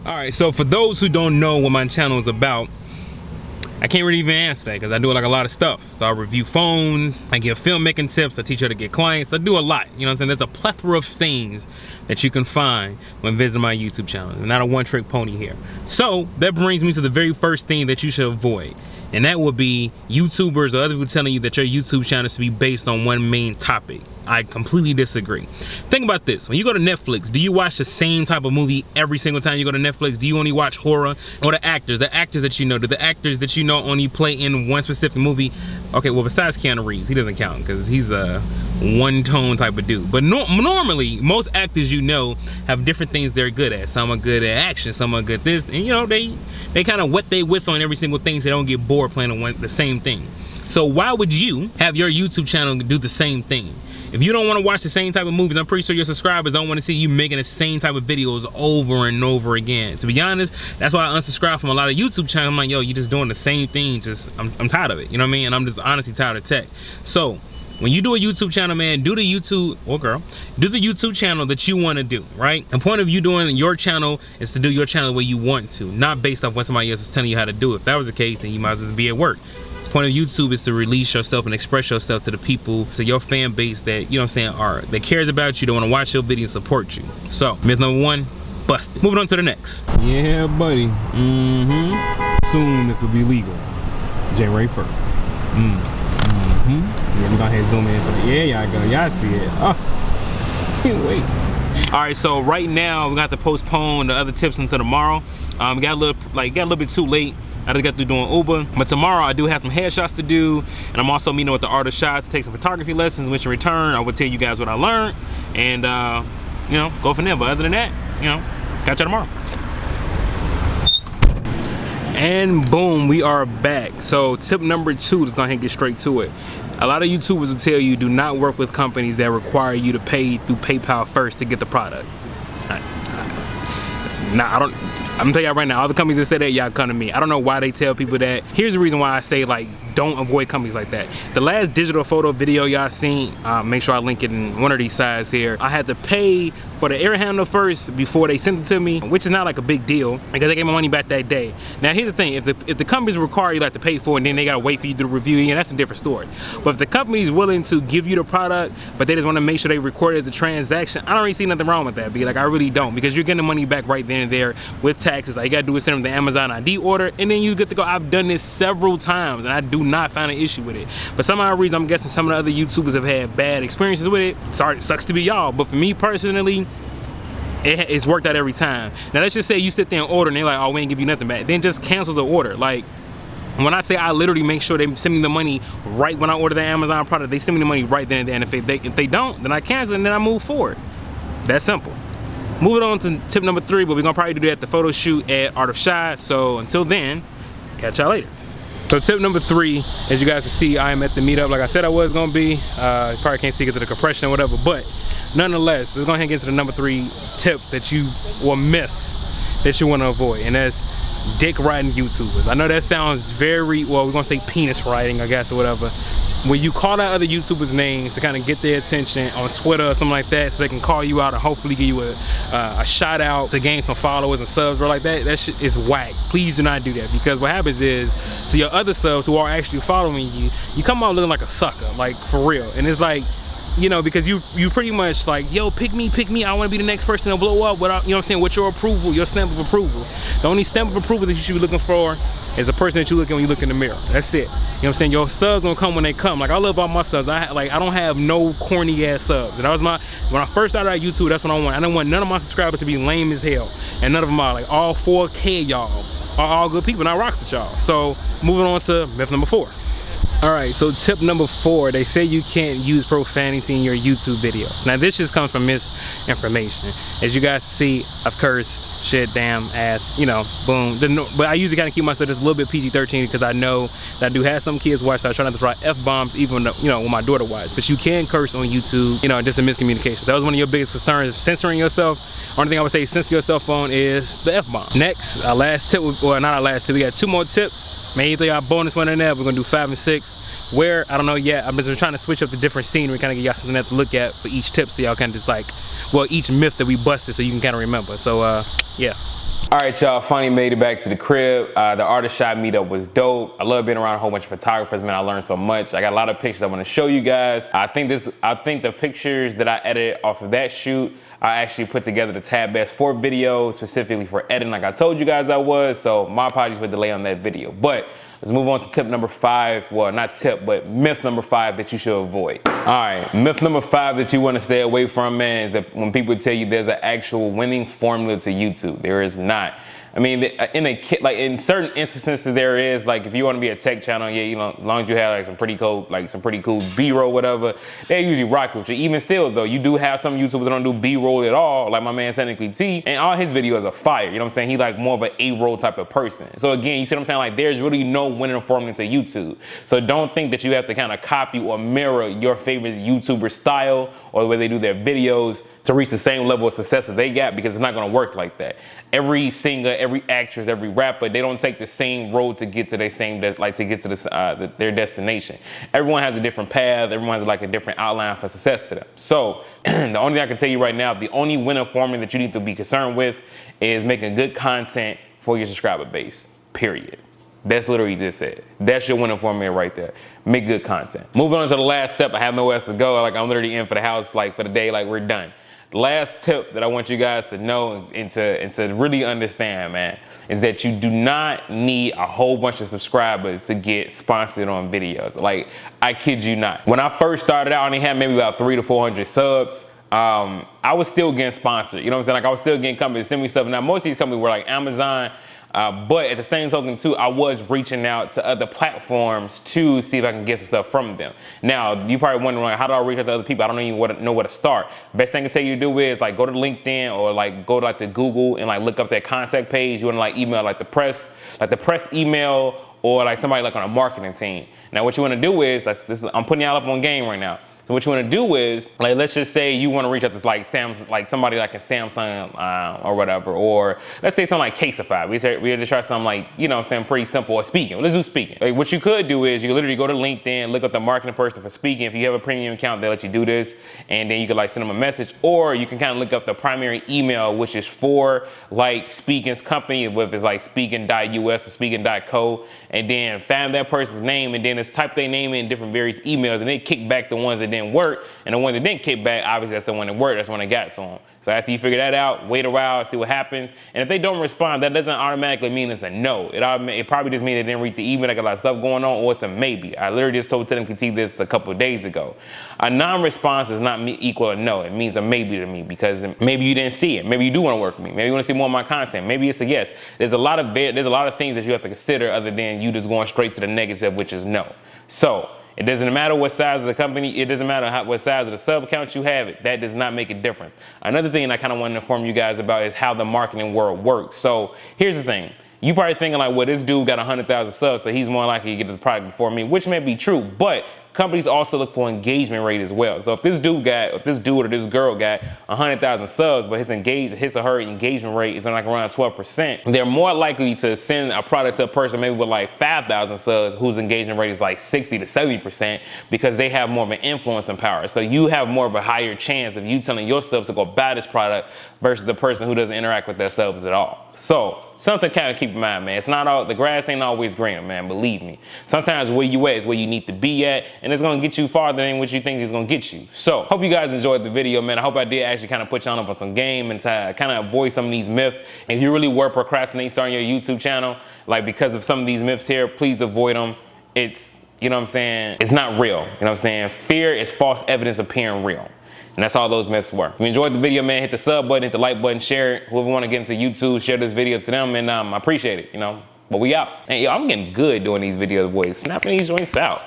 All right, so for those who don't know what my channel is about, I can't really even answer that because I do like a lot of stuff. So I review phones, I give filmmaking tips, I teach how to get clients, I do a lot. You know what I'm saying? There's a plethora of things that you can find when visiting my YouTube channel. I'm not a one-trick pony here. So that brings me to the very first thing that you should avoid. And that would be YouTubers or other people telling you that your YouTube channel should be based on one main topic. I completely disagree. Think about this. When you go to Netflix, do you watch the same type of movie every single time you go to Netflix? Do you only watch horror? Or the actors that you know, do the actors that you know only play in one specific movie? Okay, well, besides Keanu Reeves, he doesn't count because he's a one-tone type of dude. But normally, most actors you know have different things they're good at. Some are good at action, some are good at this, and you know, they kind of wet their whistle on every single thing so they don't get bored playing the same thing. So why would you have your YouTube channel do the same thing? If you don't want to watch the same type of movies, I'm pretty sure your subscribers don't want to see you making the same type of videos over and over again. To be honest, that's why I unsubscribe from a lot of YouTube channels. I'm like, yo, you're just doing the same thing. I'm tired of it. You know what I mean? And I'm just honestly tired of tech. So when you do a YouTube channel, man, do the YouTube channel that you want to do, right? The point of you doing your channel is to do your channel the way you want to, not based off what somebody else is telling you how to do it. If that was the case, then you might as well be at work. The point of YouTube is to release yourself and express yourself to the people, to your fan base that, you know what I'm saying, that cares about you, don't want to watch your video and support you. So, myth number one, busted. Moving on to the next. Yeah, buddy. Soon this will be legal. January 1st. Yeah, we're gonna zoom in for that. Yeah, y'all go. Y'all see it. Oh, can't wait. All right, so right now we got to postpone the other tips until tomorrow. We got a little bit too late. I just got through doing Uber, but tomorrow I do have some headshots to do, and I'm also meeting with the art of shot to take some photography lessons, which in return I will tell you guys what I learned, and you know, go from there. But other than that, you know, catch you tomorrow. And boom, we are back. So tip number 2, let's go ahead and get straight to it. A lot of YouTubers will tell you do not work with companies that require you to pay through PayPal first to get the product. I'm gonna tell y'all right now, all the companies that say that, y'all come to me. I don't know why they tell people that. Here's the reason why I say, like, don't avoid companies like that. The last digital photo video y'all seen, make sure I link it in one of these sides here. I had to pay for the air handler first before they sent it to me, which is not like a big deal because they gave my money back that day. Now here's the thing, if the companies require you like to pay for it and then they gotta wait for you to review it, that's a different story. But if the company's willing to give you the product, but they just wanna make sure they record it as a transaction, I don't really see nothing wrong with that. I really don't, because you're getting the money back right then and there with taxes. All you gotta do is send them the Amazon ID order and then you get to go. I've done this several times and I do not find an issue with it. For some odd reason, I'm guessing some of the other YouTubers have had bad experiences with it. Sorry, it sucks to be y'all, but for me personally, it's worked out every time. Now let's just say you sit there and order and they're like, oh, we ain't give you nothing back. Then just cancel the order. Like, when I say I literally make sure they send me the money right when I order the Amazon product, they send me the money right then and there. And if they don't, then I cancel and then I move forward. That's simple. Moving on to tip number 3, but we're gonna probably do that at the photo shoot at Art of Shot. So until then, catch y'all later. So tip number 3, as you guys can see, I am at the meetup like I said I was gonna be. You probably can't see because of the compression or whatever, but nonetheless, let's go ahead and get to the number 3 tip that myth that you want to avoid, and that's dick riding YouTubers. I know that sounds very, well, we're gonna say penis riding, I guess, or whatever. When you call out other YouTubers' names to kind of get their attention on Twitter or something like that, so they can call you out and hopefully give you a shout out to gain some followers and subs or like that, that shit is whack. Please do not do that, because what happens is, to your other subs who are actually following you, you come out looking like a sucker, like for real. And it's like, you know, because you pretty much like, yo, pick me, I want to be the next person to blow up without, you know what I'm saying, with your approval, your stamp of approval. The only stamp of approval that you should be looking for is a person that you look at when you look in the mirror. That's it. You know what I'm saying? Your subs gonna come when they come. Like, I love all my subs. I don't have no corny ass subs. And that was when I first started at YouTube, that's what I want. I don't want none of my subscribers to be lame as hell. And none of them are. Like, all 4K y'all are all good people, and I rocks with y'all. So moving on to myth number 4. All right, so tip number 4, they say you can't use profanity in your YouTube videos. Now this just comes from misinformation. As you guys see, I've cursed, shit, damn, ass, you know, boom. But I usually kind of keep myself just a little bit PG-13 because I know that I do have some kids watch, so I try not to throw F-bombs even, you know, when my daughter watches. But you can curse on YouTube, you know, just a miscommunication. That was one of your biggest concerns, censoring yourself. Only thing I would say censor yourself on is the F-bomb. Next, our last tip, well, not our last tip, we got 2 more tips. Maybe throw our bonus one in there. We're gonna do 5 and 6. Where, I don't know yet. I've been trying to switch up the different scenery, kind of give y'all something to look at for each tip, so y'all kind of just like, well, each myth that we busted, so you can kind of remember. So yeah. All right, y'all, finally made it back to the crib. The artist shot meetup was dope. I love being around a whole bunch of photographers, man. I learned so much. I got a lot of pictures I want to show you guys. I think the pictures that I edited off of that shoot, I actually put together the tab best for video, specifically for editing, like I told you guys I was. So my apologies for the delay on that video. But let's move on to tip number 5. Well, not tip, but myth number 5 that you should avoid. All right, myth number 5 that you want to stay away from, man, is that when people tell you there's an actual winning formula to YouTube, there is not. I mean, in certain instances there is, like if you want to be a tech channel, yeah, you know, as long as you have like some pretty cool B-roll, whatever, they usually rock with you. Even still though, you do have some YouTubers that don't do B-roll at all, like my man Technically T, and all his videos are fire. You know what I'm saying? He like more of an A-roll type of person. So again, you see what I'm saying? Like there's really no winning formula to YouTube. So don't think that you have to kind of copy or mirror your favorite YouTuber style or the way they do their videos to reach the same level of success that they got, because it's not gonna work like that. Every singer, every actress, every rapper, they don't take the same road to get to their their destination. Everyone has a different path. Everyone has like a different outline for success to them. So the only thing I can tell you right now, the only winning formula that you need to be concerned with is making good content for your subscriber base, period. That's literally just it. That's your winning formula right there. Make good content. Moving on to the last step. I have nowhere else to go. Like I'm literally in for the house, like for the day, like we're done. The last tip that I want you guys to know and to really understand, man, is that you do not need a whole bunch of subscribers to get sponsored on videos. Like, I kid you not. When I first started out, I only had maybe about 300 to 400 subs. I was still getting sponsored. You know what I'm saying? Like I was still getting companies to send me stuff. Now most of these companies were like Amazon, but at the same token too, I was reaching out to other platforms to see if I can get some stuff from them. Now, you probably wondering, like, how do I reach out to other people? I don't even know where to start. Best thing I can tell you to do is like go to LinkedIn or like go to like the Google and like look up their contact page. You want to like email like the press email or like somebody like on a marketing team. Now, what you want to do is, I'm putting y'all up on game right now. So what you want to do is, like, let's just say you want to reach out to like somebody like a Samsung or whatever, or let's say something like Caseify. We had to try something like, you know what I'm saying, pretty simple, or speaking. Let's do speaking. Like, what you could do is you literally go to LinkedIn, look up the marketing person for speaking. If you have a premium account, they'll let you do this, and then you can like send them a message, or you can kind of look up the primary email, which is for like speaking's company, whether it's like speaking.us or speaking.co, and then find that person's name, and then just type their name in different various emails, and then kick back the ones that didn't work, and the ones that didn't kick back, obviously that's the one that worked, that's the one that got to them. So after you figure that out, wait a while, see what happens, and if they don't respond, that doesn't automatically mean it's a no. It probably just means they didn't read the email, they got a lot of stuff going on, or it's a maybe. I literally just told Technically T this a couple of days ago. A non-response is not equal to no. It means a maybe to me, because maybe you didn't see it. Maybe you do want to work with me. Maybe you want to see more of my content. Maybe it's a yes. There's a lot of things that you have to consider other than you just going straight to the negative, which is no. So it doesn't matter what size of the company, it doesn't matter what size of the sub count you have, that does not make a difference. Another thing I kind of want to inform you guys about is how the marketing world works. So here's the thing. You probably thinking like, well, this dude got 100,000 subs, so he's more likely to get the product before me, which may be true, but companies also look for engagement rate as well. So if this dude or this girl got 100,000 subs, but his or her engagement rate is like around 12%, they're more likely to send a product to a person maybe with like 5,000 subs whose engagement rate is like 60 to 70%, because they have more of an influence and power. So you have more of a higher chance of you telling your subs to go buy this product versus the person who doesn't interact with their subs at all. So something kind of keep in mind, man. It's not all, the grass ain't always greener, man. Believe me. Sometimes where you at is where you need to be at, and it's gonna get you farther than what you think it's gonna get you. So hope you guys enjoyed the video, man. I hope I did actually kind of put y'all up on some game and to kind of avoid some of these myths. If you really were procrastinating starting your YouTube channel, like because of some of these myths here, please avoid them. It's, you know what I'm saying, it's not real. You know what I'm saying? Fear is false evidence appearing real. And that's all those myths were. If you enjoyed the video, man, hit the sub button, hit the like button, share it. Whoever want to get into YouTube, share this video to them, and I appreciate it, you know. But we out. And yo, I'm getting good doing these videos, boys. Snapping these joints out.